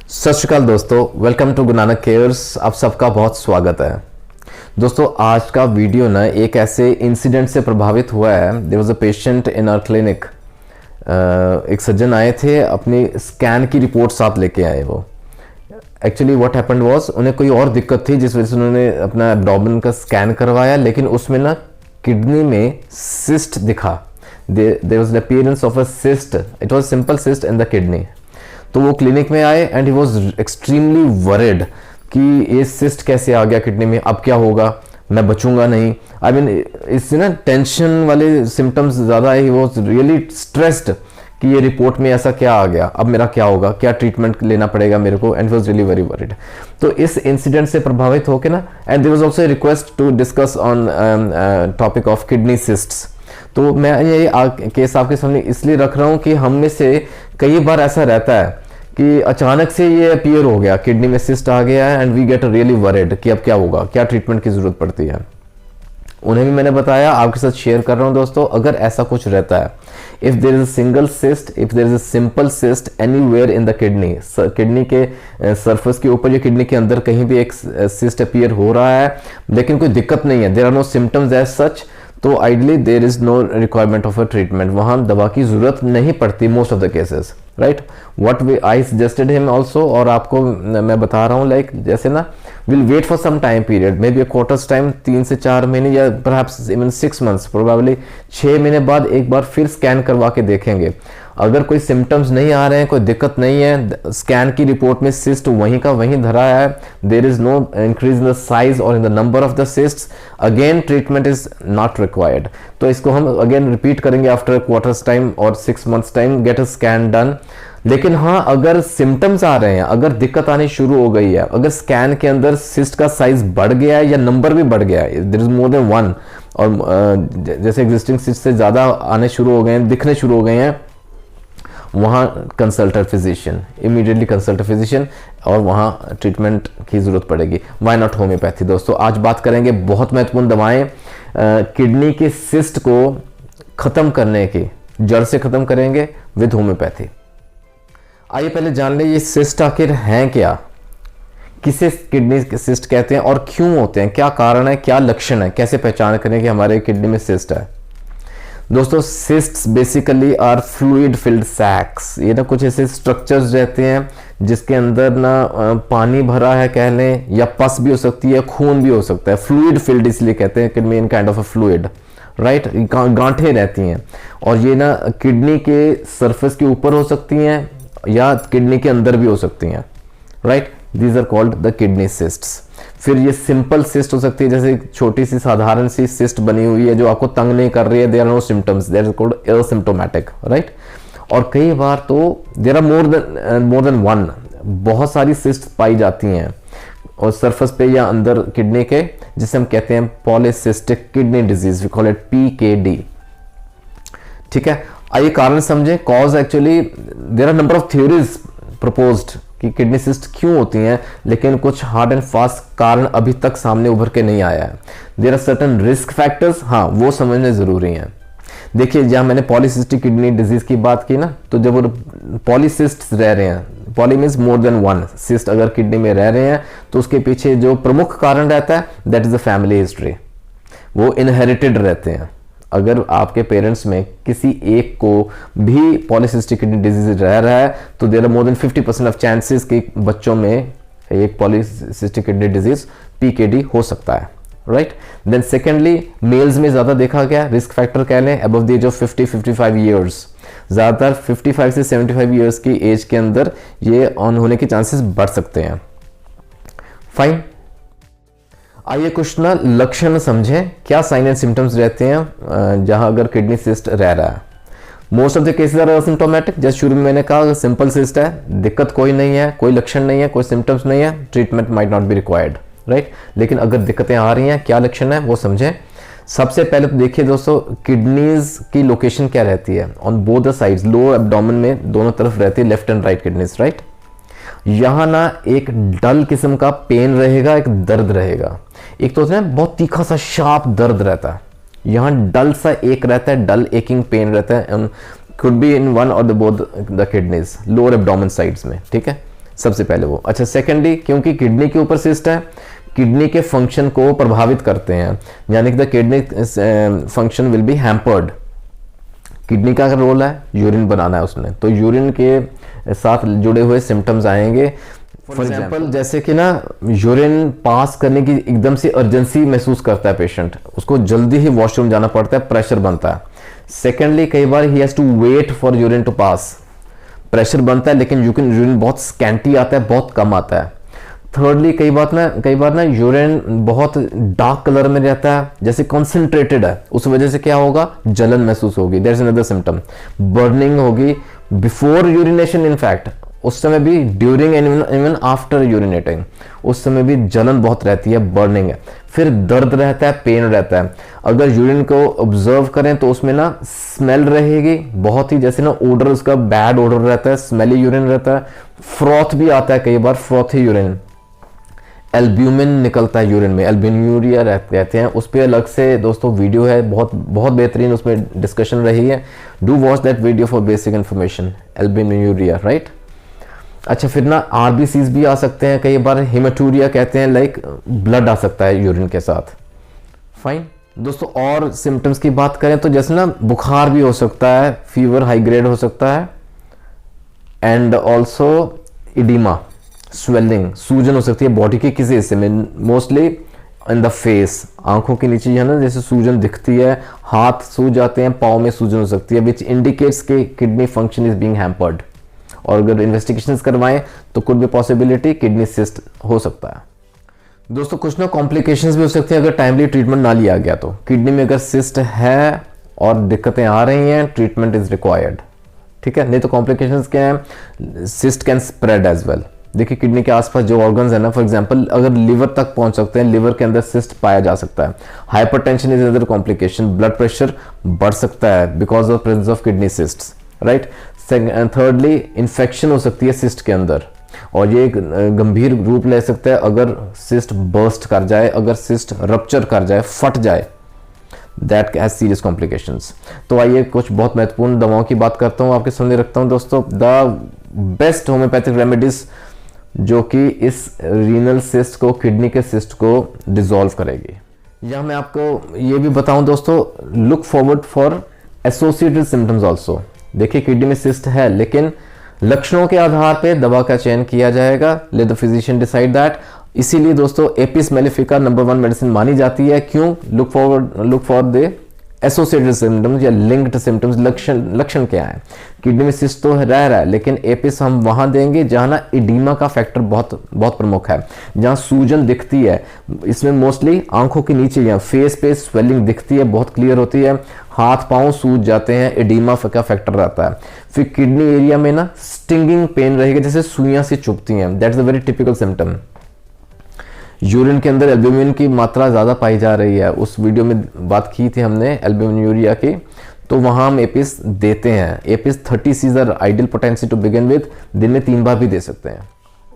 सत श्रीकाल दोस्तों, welcome to Guru Nanak cares. आप सबका बहुत स्वागत है। दोस्तों आज का वीडियो ना एक ऐसे इंसिडेंट से प्रभावित हुआ है। There was a patient in our clinic. एक सज्जन आए थे, अपनी स्कैन की रिपोर्ट साथ लेके आए। वो एक्चुअली व्हाट हैपेंड वाज, उन्हें कोई और दिक्कत थी जिस वजह से उन्होंने अपना एब्डोमेन का स्कैन करवाया, लेकिन उसमें ना किडनी में सिस्ट दिखा। There was the appearance of a cyst. It was simple cyst in the kidney. तो वो क्लिनिक में आए and he was extremely worried कि ये सिस्ट कैसे आ गया किडनी में, अब क्या होगा, मैं बचूंगा नहीं। आई मीन इससे ना टेंशन वाले सिम्टम्स ज़्यादा है। ही वाज रियली स्ट्रेस्ड कि ये रिपोर्ट में ऐसा क्या आ गया, अब मेरा क्या होगा, क्या ट्रीटमेंट लेना पड़ेगा मेरे को, and was really very worried. तो इस इंसिडेंट से प्रभावित होकर ना, and there was also a request to discuss on topic of kidney cysts. तो मैं ये केस आपके सामने इसलिए रख रहा हूँ कि हम में से कई बार ऐसा रहता है कि अचानक से ये अपीयर हो गया, किडनी में सिस्ट आ गया है, and we get really worried कि अब क्या होगा, क्या ट्रीटमेंट की जरूरत पड़ती है। उन्हें भी मैंने बताया, आपके साथ शेयर कर रहा हूं दोस्तों। अगर ऐसा कुछ रहता है, if there is a single cyst, if there is a simple cyst anywhere in the kidney, kidney के सरफेस के ऊपर या किडनी के अंदर कहीं भी एक सिस्ट अपीयर हो रहा है, लेकिन कोई दिक्कत नहीं है, there are no symptoms as such, तो ideally there is no requirement of a treatment. वहां दवा की जरूरत नहीं पड़ती most of the cases, right. What we I suggested him also, और आपको मैं बता रहा हूँ, लाइक जैसे ना will wait for some time period, maybe a quarter's time, 3 से 4 महीने या परहैप्स इवन 6 मंथ्स, प्रोबेबली 6 महीने बाद एक बार फिर स्कैन करवा के देखेंगे। अगर कोई सिम्टम्स नहीं आ रहे हैं, कोई दिक्कत नहीं है, स्कैन की रिपोर्ट में सिस्ट वहीं का वहीं धरा है, there is no increase in the size और in the number of the cysts, again treatment is not required. तो इसको हम अगेन रिपीट करेंगे आफ्टर क्वार्टर्स टाइम और 6 months time, get a scan done. लेकिन हाँ, अगर सिम्टम्स आ रहे हैं, अगर दिक्कत आनी शुरू हो गई है, अगर स्कैन के अंदर सिस्ट का साइज बढ़ गया है या नंबर भी बढ़ गया है, देयर इज मोर देन 1, और जैसे एग्जिस्टिंग सिस्ट से ज्यादा आने शुरू हो गए हैं, दिखने शुरू हो गए हैं, वहाँ consult a physician, immediately consult a physician, और वहाँ ट्रीटमेंट की जरूरत पड़ेगी। Why not homeopathy. दोस्तों आज बात करेंगे बहुत महत्वपूर्ण दवाएं किडनी के सिस्ट को खत्म करने की, जड़ से खत्म करेंगे विद होम्योपैथी। आइए पहले जान ले ये सिस्ट आखिर हैं क्या, किसे किडनी सिस्ट कहते हैं और क्यों होते हैं, क्या कारण है, क्या लक्षण है, कैसे पहचान करें कि हमारे किडनी में सिस्ट है। दोस्तों cysts basically are fluid filled sacs. ये ना कुछ ऐसे स्ट्रक्चर्स रहते हैं जिसके अंदर ना पानी भरा है कह लें, या पस भी हो सकती है, खून भी हो सकता है। फ्लूइड फिल्ड इसलिए कहते हैं, kidney in kind of a fluid, right. गांठें रहती हैं, और ये ना किडनी के सरफेस के ऊपर हो सकती हैं या किडनी के अंदर भी हो सकती हैं, right. These are called the kidney cysts. फिर ये सिंपल सिस्ट हो सकती है, जैसे छोटी सी साधारण सी सिस्ट बनी हुई है जो आपको तंग नहीं कर रही है, there are no symptoms, there is called asymptomatic, right. और कई बार तो देयर आर मोर देन 1, बहुत सारी सिस्ट पाई जाती हैं और सरफेस पे या अंदर किडनी के, जिसे हम कहते हैं polycystic kidney disease, we call it PKD। ठीक है, आइए कारण समझे। Cause actually there are number of theories proposed कि किडनी सिस्ट क्यों होती हैं, लेकिन कुछ हार्ड एंड फास्ट कारण अभी तक सामने उभर के नहीं आया है। There are certain risk factors, हाँ वो समझने जरूरी हैं। देखिए जहां मैंने पॉलीसिस्टिक किडनी डिजीज की बात की ना, तो जब वो पॉलीसिस्ट रह रहे हैं, poly means more than 1 cyst अगर किडनी में रह रहे हैं, तो उसके पीछे जो प्रमुख कारण रहता है that is the family history. वो इनहेरिटेड रहते हैं। अगर आपके पेरेंट्स में किसी एक को भी पॉलीसिस्टिक किडनी डिजीज रह रहा है, तो there are more than 50% of chances कि बच्चों में एक पॉलीसिस्टिक किडनी डिजीज PKD हो सकता है, राइट। देन सेकेंडली मेल्स में ज्यादा देखा गया, रिस्क फैक्टर कह लें, above the age of 50-55 years, ज्यादातर 55 से 75 ईयर्स की एज के अंदर ये ऑन होने के चांसेस बढ़ सकते हैं। फाइन, आइए कुछ ना लक्षण समझें, क्या साइन एंड सिम्टम्स रहते हैं जहां अगर किडनी सिस्ट रह रहा है। Most of the cases are asymptomatic, जैसे शुरू में मैंने कहा सिंपल सिस्ट है, दिक्कत कोई नहीं है, कोई लक्षण नहीं है, कोई सिम्टम्स नहीं है, treatment might not be required, right. लेकिन अगर दिक्कतें आ रही हैं, क्या लक्षण है वो समझें। सबसे पहले तो देखिए दोस्तों, किडनीज की लोकेशन क्या रहती है, on both the sides, low abdomen में दोनों तरफ रहती है, left and right kidneys, right. यहां ना एक डल किस्म का पेन रहेगा, एक दर्द रहेगा। एक तो होता है बहुत तीखा सा शार्प दर्द रहता है, यहां डल सा एक रहता है, डल एकिंग पेन रहता है, कुड बी इन वन और the both the kidneys, lower abdomen sides में, ठीक है। सबसे पहले वो। अच्छा, सेकेंडली क्योंकि किडनी के ऊपर सिस्ट है, किडनी के फंक्शन को प्रभावित करते हैं, यानी कि the kidney function will be hampered. Kidney का रोल है यूरिन बनाना है उसने, तो यूरिन के साथ जुड़े हुए सिम्टम्स आएंगे। फॉर एग्जाम्पल जैसे कि ना यूरिन पास करने की एकदम से अर्जेंसी महसूस करता है पेशेंट, उसको जल्दी ही वॉशरूम जाना पड़ता है, प्रेशर बनता है। सेकेंडली कई बार he has to wait for urine to pass, pressure बनता है लेकिन यूरिन बहुत स्कैंटी आता है, बहुत कम आता है। थर्डली कई बार ना यूरिन बहुत डार्क कलर में रहता है, जैसे कॉन्सेंट्रेटेड है, उस वजह से क्या होगा, जलन महसूस होगी, there is another symptom. Burning होगी बिफोर यूरिनेशन, इनफैक्ट उस समय भी, during and even after urinating, उस समय भी जलन बहुत रहती है, बर्निंग है। फिर दर्द रहता है, पेन रहता है। अगर यूरिन को ऑब्जर्व करें तो उसमें ना स्मेल रहेगी बहुत ही, जैसे ना ओडर उसका बैड ओडर रहता है, स्मेली यूरिन रहता है। फ्रॉथ भी आता है कई बार, फ्रॉथी यूरिन। एल्ब्यूमिन निकलता है यूरिन में, एल्ब्यूमिनूरिया कहते हैं, उस पर अलग से दोस्तों वीडियो है, बहुत बहुत बेहतरीन उसमें डिस्कशन रही है। Do watch that video for basic information, albuminuria, right. अच्छा, फिर ना आरबीसीज भी आ सकते हैं कई बार, हेमेटूरिया कहते हैं, लाइक ब्लड आ सकता है यूरिन के साथ। फाइन दोस्तों, और सिम्टम्स की बात करें तो जैसे ना बुखार भी हो सकता है, फीवर हाई ग्रेड हो सकता है, एंड ऑल्सो इडीमा, स्वेलिंग, सूजन हो सकती है बॉडी के किसी हिस्से में, मोस्टली इन द फेस, आंखों के नीचे है ना जैसे सूजन दिखती है, हाथ सूज जाते हैं, पाँव में सूजन हो सकती है, विच इंडिकेट्स के kidney function is being hampered. और अगर इन्वेस्टिगेशंस करवाएं तो could be possibility kidney cyst हो सकता है। दोस्तों कुछ ना कॉम्प्लिकेशंस भी हो सकती है अगर टाइमली ट्रीटमेंट ना लिया गया तो। किडनी में अगर सिस्ट है और दिक्कतें आ रही हैं, ट्रीटमेंट इज रिक्वायर्ड, ठीक है। नहीं तो कॉम्प्लिकेशंस क्या है, cyst can spread as well. देखिए किडनी के आसपास जो ऑर्गन्स है ना, फॉर एग्जांपल अगर लिवर तक पहुंच सकते हैं, लिवर के अंदर सिस्ट पाया जा सकता है। Hypertension is another complication, blood pressure बढ़ सकता है because of presence of kidney cysts, right. Thirdly infection हो सकती है सिस्ट के अंदर, और ये एक गंभीर रूप ले सकता है अगर सिस्ट बर्स्ट कर जाए, अगर सिस्ट रप्चर कर जाए, फट जाए, दैट हैज सीरियस कॉम्प्लिकेशंस। तो आइए कुछ बहुत महत्वपूर्ण दवाओं की बात करता हूँ, आपके सामने रखता हूँ दोस्तों। द बेस्ट होम्योपैथिक रेमेडीज जो कि इस रीनल सिस्ट को, किडनी के सिस्ट को डिसॉल्व करेगी। यहाँ मैं आपको ये भी बताऊं दोस्तों, look forward for associated symptoms also. देखिए किडनी में सिस्ट है लेकिन लक्षणों के आधार पे दवा का चयन किया जाएगा, let the physician decide that. इसीलिए दोस्तों एपिस मेलिफिका नंबर 1 मेडिसिन मानी जाती है। क्यों? Look for the associated symptoms या लिंक्ड सिम्टम्स। लक्षण क्या है? किडनी में सिस्ट तो रह रहा है लेकिन एपिस हम वहां देंगे जहां ना इडीमा का फैक्टर बहुत बहुत प्रमुख है, जहां सूजन दिखती है। इसमें मोस्टली आंखों के नीचे या फेस पे स्वेलिंग दिखती है, बहुत क्लियर होती है, हाथ पांव सूज जाते हैं, एडिमा का फैक्टर रहता है। फिर किडनी एरिया में ना स्टिंगिंग पेन रहेगी, जैसे सुइयां से चुभती हैं, that's a very typical symptom. Urine के अंदर एल्ब्यूमिन की मात्रा ज़्यादा पाई जा रही है, उस वीडियो में बात की थी हमने एल्ब्यूमिनूरिया की, तो वहाँ हम एपिस देते हैं। एपिस 30 सीजर ideal potency to begin with, दिन में 3 बार भी दे सकते हैं।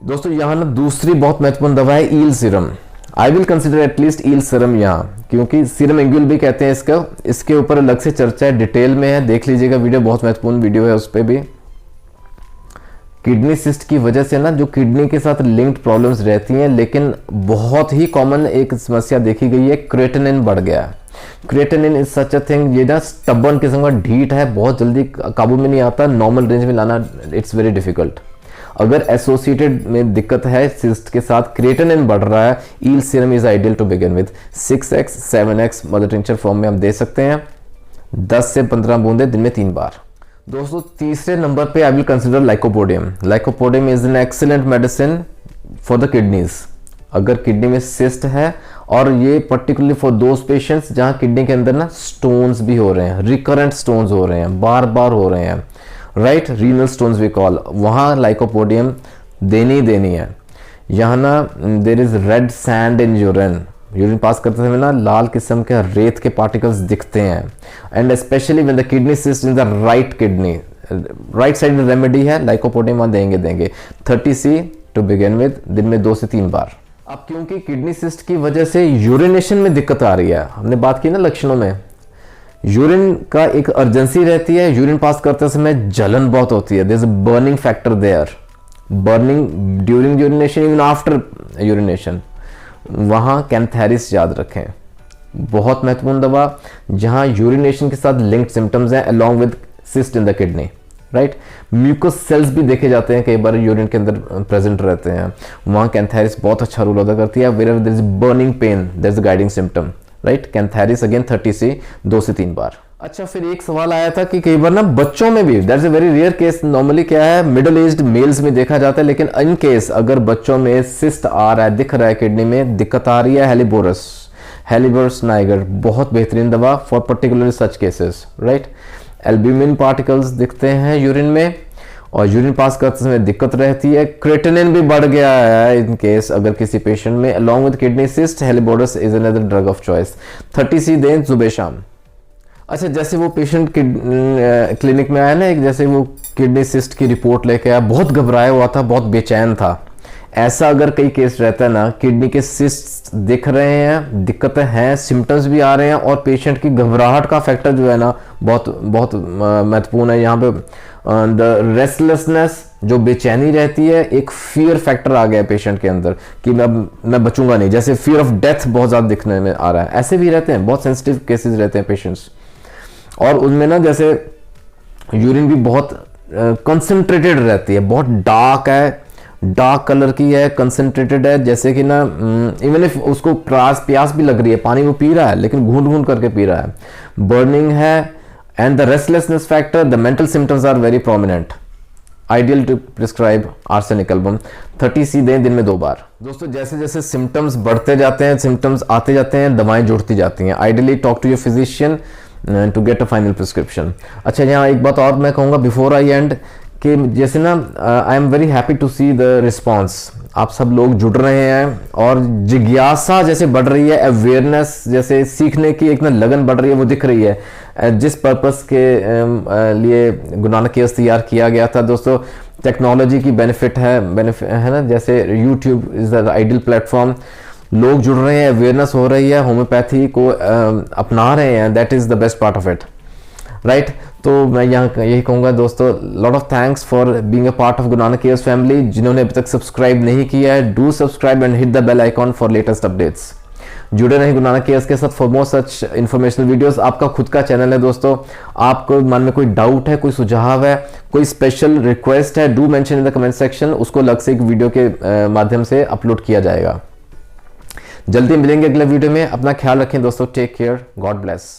दोस्तों यहाँ ना दूसरी बहुत महत्वपूर्ण दवा है eel serum. I will consider at least eel serum यहाँ, क्योंकि सीरम एंगुल भी कहते हैं इसका, इसके ऊपर अलग से चर्चा है, डिटेल में है, देख लीजिएगा वीडियो, बहुत महत्वपूर्ण वीडियो है उस पर भी। किडनी सिस्ट की वजह से ना जो किडनी के साथ लिंक्ड प्रॉब्लम्स रहती हैं, लेकिन बहुत ही कॉमन एक समस्या देखी गई है, क्रेटिनिन बढ़ गया है। Creatinine is such a thing, ये ना स्टबर्न किस्म का ढीठ है, बहुत जल्दी काबू में नहीं आता, नॉर्मल रेंज में लाना इट्स वेरी डिफिकल्ट। अगर एसोसिएटेड में दिक्कत है सिस्ट के साथ, क्रेटिनिन बढ़ रहा है, eel serum is ideal to begin with. 6x 7x mother tincture form में हम दे सकते हैं, 10 से 15 बूंदे दिन में 3 बार। दोस्तों तीसरे नंबर पे आई will consider lycopodium. Lycopodium is an excellent medicine for the kidneys. अगर किडनी में सिस्ट है, और ये पर्टिकुलरली फॉर दोज पेशेंट्स जहां किडनी के अंदर ना स्टोन्स भी हो रहे हैं, रिकरेंट स्टोन्स हो रहे हैं, बार बार हो रहे हैं, right, renal stones we call, वहां लाइकोपोडियम देनी है। यहाँ ना there is red sand in urine, urine pass करते समय ना लाल किस्म के रेत के पार्टिकल्स दिखते हैं, and specially when the kidney cyst in the right kidney, right side remedy है, लाइकोपोडियम वहां देंगे 30C टू बिगिन विद, दिन में 2 से 3 बार। अब क्योंकि किडनी सिस्ट की वजह से यूरिनेशन में दिक्कत आ रही है, हमने बात की ना लक्षणों में, यूरिन का एक अर्जेंसी रहती है, यूरिन पास करते समय जलन बहुत होती है, there is a burning factor there, burning during urination, even after urination, वहाँ कैंथेरिस याद रखें। बहुत महत्वपूर्ण दवा जहाँ यूरिनेशन के साथ लिंक्ड सिम्टम्स हैं along with cyst in the kidney, right. Mucus cells भी देखे जाते हैं कई बार यूरिन के अंदर प्रेजेंट रहते हैं, वहाँ कैंथेरिस बहुत अच्छा रोल अदा करती है। Where there is burning pain there is a guiding symptom, right. Cantharis again 30 से 2 से 3 बार। अच्छा, फिर एक सवाल आया था कि कई बार ना बच्चों में भी, that's a very rare case, normally क्या है मिडिल एज्ड मेल्स में देखा जाता है, लेकिन इन केस अगर बच्चों में सिस्ट आ रहा है, दिख रहा है, किडनी में दिक्कत आ रही है, हेलिबोरस नाइगर बहुत बेहतरीन दवा for particularly such cases, right. Albumin particles दिखते हैं यूरिन में और यूरिन पास करते समय दिक्कत रहती है, क्रेटिनिन भी बढ़ गया है इन केस अगर किसी पेशेंट में, along with kidney cyst, helleborus is another drug of choice. 30C दें सुबह शाम। अच्छा, जैसे वो पेशेंट क्लिनिक में आया ना, एक जैसे वो किडनी सिस्ट की रिपोर्ट लेके आया, बहुत घबराया हुआ था, बहुत बेचैन था, ऐसा अगर कई केस रहता है ना, किडनी के सिस्ट दिख रहे हैं, दिक्कतें हैं, सिम्टम्स भी आ रहे हैं और पेशेंट की घबराहट का फैक्टर जो है ना बहुत महत्वपूर्ण है यहाँ पे। द रेस्टलेसनेस, जो बेचैनी रहती है, एक फियर फैक्टर आ गया पेशेंट के अंदर कि मैं बचूंगा नहीं, जैसे फियर ऑफ डेथ बहुत ज़्यादा दिखने में आ रहा है। ऐसे भी रहते हैं, बहुत सेंसिटिव केसेस रहते हैं पेशेंट्स, और उनमें ना जैसे यूरिन भी बहुत कंसंट्रेटेड रहती है, बहुत डार्क कलर की है, कंसंट्रेटेड है, जैसे कि ना इवन इफ उसको प्यास भी लग रही है, पानी वो पी रहा है लेकिन घूंट करके पी रहा है, बर्निंग है, and the restlessness factor, the mental symptoms are very prominent. Ideal to prescribe arsenic album. 30C दें दिन में 2 बार। दोस्तों, जैसे जैसे सिम्टम्स बढ़ते जाते हैं, सिम्टम्स आते जाते हैं, दवाएं जुड़ती जाती हैं। Ideally talk to your physician to get a final prescription. अच्छा, यहाँ एक बात और मैं कहूँगा बिफोर आई एंड, कि जैसे ना I am very happy to see the response, आप सब लोग जुड़ रहे हैं और जिज्ञासा जैसे बढ़ रही है, अवेयरनेस जैसे सीखने की एक ना लगन बढ़ रही है, वो दिख रही है। जिस पर्पस के लिए गुरु नानक केयर्स तैयार किया गया था दोस्तों, टेक्नोलॉजी की बेनिफिट है ना, जैसे YouTube is the ideal platform, लोग जुड़ रहे हैं, अवेयरनेस हो रही है, होम्योपैथी को अपना रहे हैं, that is the best part of it, right. तो मैं यहाँ यही कहूँगा दोस्तों, lot of thanks for being a part of Guru Nanak cares family. जिन्होंने अभी तक सब्सक्राइब नहीं किया है, do subscribe and hit the bell icon for latest updates. जुड़े रहें गुरु नानक केयर्स के साथ for more such informational videos. आपका खुद का चैनल है दोस्तों, आपको मन में कोई डाउट है, कोई सुझाव है, कोई स्पेशल रिक्वेस्ट है, do mention in the comment section, उसको अलग से एक वीडियो के माध्यम से अपलोड किया जाएगा। जल्दी मिलेंगे अगले वीडियो में, अपना ख्याल रखें दोस्तों, टेक केयर, गॉड ब्लेस।